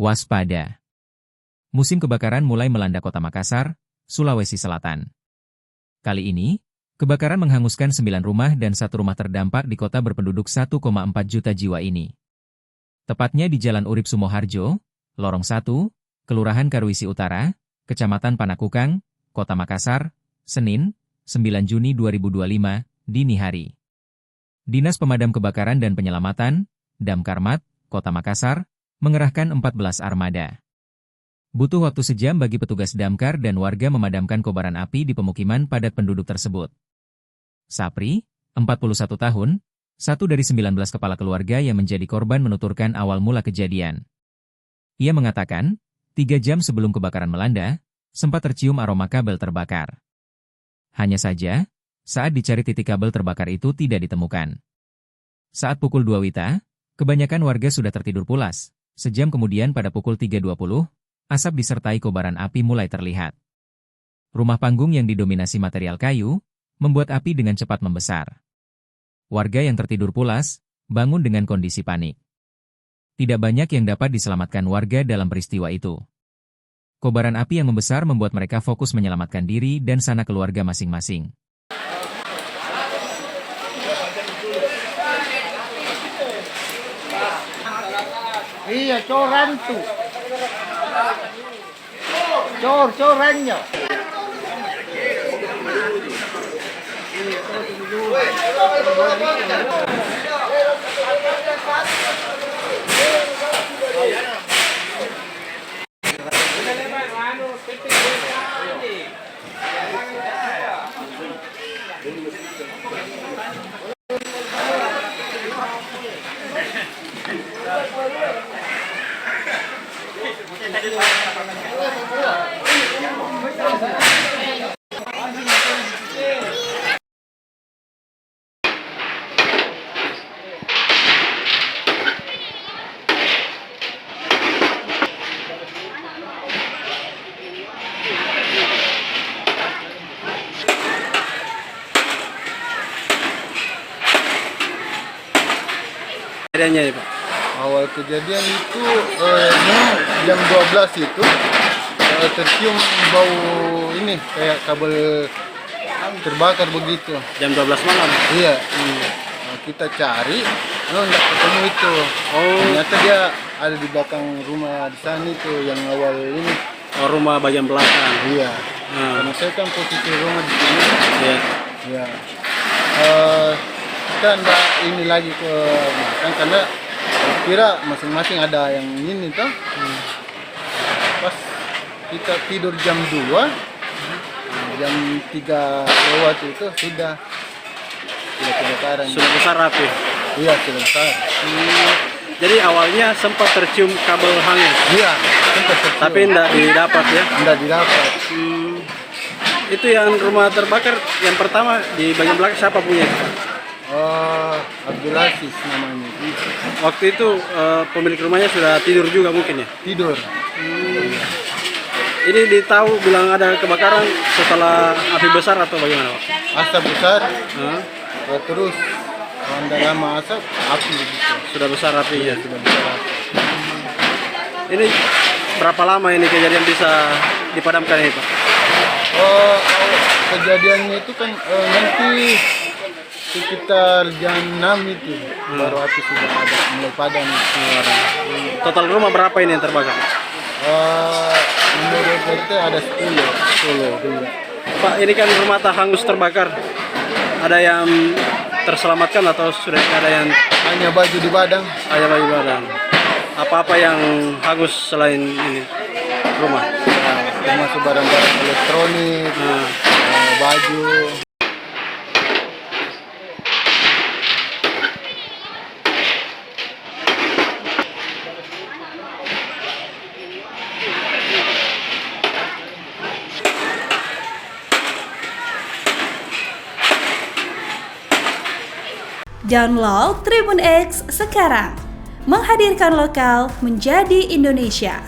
Waspada. Musim kebakaran mulai melanda Kota Makassar, Sulawesi Selatan. Kali ini, kebakaran menghanguskan 9 rumah dan 1 rumah terdampak di kota berpenduduk 1,4 juta jiwa ini. Tepatnya di Jalan Urip Sumoharjo, Lorong 1, Kelurahan Karuisi Utara, Kecamatan Panakukang, Kota Makassar, Senin, 9 Juni 2025, dini hari. Dinas Pemadam Kebakaran dan Penyelamatan, Damkarmat, Kota Makassar, mengerahkan 14 armada. Butuh waktu sejam bagi petugas damkar dan warga memadamkan kobaran api di pemukiman padat penduduk tersebut. Sapri, 41 tahun, satu dari 19 kepala keluarga yang menjadi korban menuturkan awal mula kejadian. Ia mengatakan, 3 jam sebelum kebakaran melanda, sempat tercium aroma kabel terbakar. Hanya saja, saat dicari titik kabel terbakar itu tidak ditemukan. Saat pukul 2 WITA, kebanyakan warga sudah tertidur pulas. Sejam kemudian pada pukul 3.20, asap disertai kobaran api mulai terlihat. Rumah panggung yang didominasi material kayu, membuat api dengan cepat membesar. Warga yang tertidur pulas, bangun dengan kondisi panik. Tidak banyak yang dapat diselamatkan warga dalam peristiwa itu. Kobaran api yang membesar membuat mereka fokus menyelamatkan diri dan sanak keluarga masing-masing. Iya, coran tuh. Corannya. Kejadiannya ya, Pak? Awal kejadian itu memang jam 12 itu tercium bau ini kayak kabel terbakar begitu. Jam 12 malam? Iya. Nah, kita cari, nggak ketemu itu. Ternyata dia ada di belakang rumah di sana itu yang awal ini. Oh, rumah bagian belakang? Iya. Karena saya kan posisi rumah di sini. Iya. Iya. Kita nggak ini lagi ke belakang karena kira masing-masing ada yang ini toh. Pas kita tidur jam 2, jam 3 lewat itu sudah kebakaran. Sudah besar api? Iya, sudah besar. Jadi awalnya sempat tercium kabel hangin? Iya, sempat tercium. Tapi tidak didapat ya? Tidak didapat. Itu yang rumah terbakar yang pertama di bagian belakang siapa punya? Abdul Aziz namanya. Waktu itu pemilik rumahnya sudah tidur juga mungkin ya? Tidur. Ini ditahu bilang ada kebakaran setelah api besar atau bagaimana, Pak? Asap besar. Terus anda lama asap, api begitu. Sudah besar apinya? Sudah besar api. Ini berapa lama ini kejadian bisa dipadamkan ini, Pak? Kejadiannya itu kan nanti sekitar jam 6 itu baru api sudah ada mulai padam. Total rumah berapa ini yang terbakar? Menurut kita ada 10. Pak, ini kan rumah tak hangus terbakar. Ada yang terselamatkan atau sudah ada yang hanya baju di badang? Hanya baju badang. Apa-apa yang hangus selain ini rumah? Termasuk barang-barang elektronik, baju. Download Tribun X sekarang, menghadirkan lokal menjadi Indonesia.